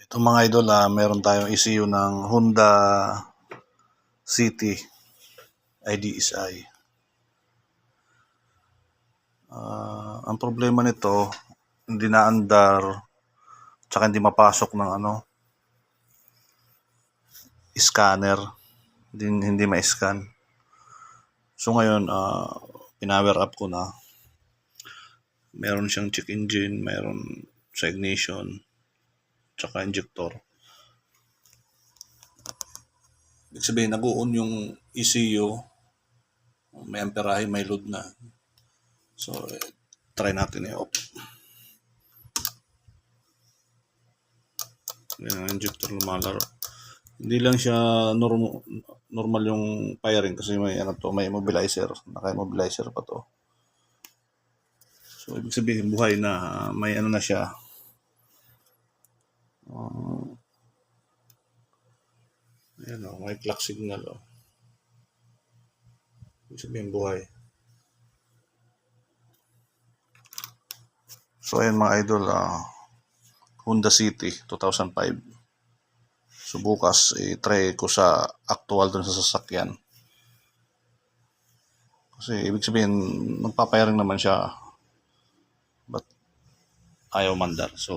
Ito mga idol, meron tayong ECU ng Honda City IDSI. Ang problema nito, hindi naandar, tsaka hindi mapasok ng scanner, hindi ma-scan. So ngayon, pinower up ko na. Meron siyang check engine, meron sa ignition, tsaka injector. Ibig sabihin, nag-on yung ECU, may amperahe, may load na. So, try natin i-off. Yan ang injector lumalaro. Hindi lang siya normal yung firing kasi may may immobilizer, naka-immobilizer pa to. So, ibig sabihin, buhay na, may na siya. Ayan may clock signal. Ibig sabihin, buhay. So, ayan mga idol, Honda City 2005. So, bukas, i-try ko sa actual dun sa sasakyan. Kasi, ibig sabihin, magpapayaring naman siya. But, ayaw mandar. So,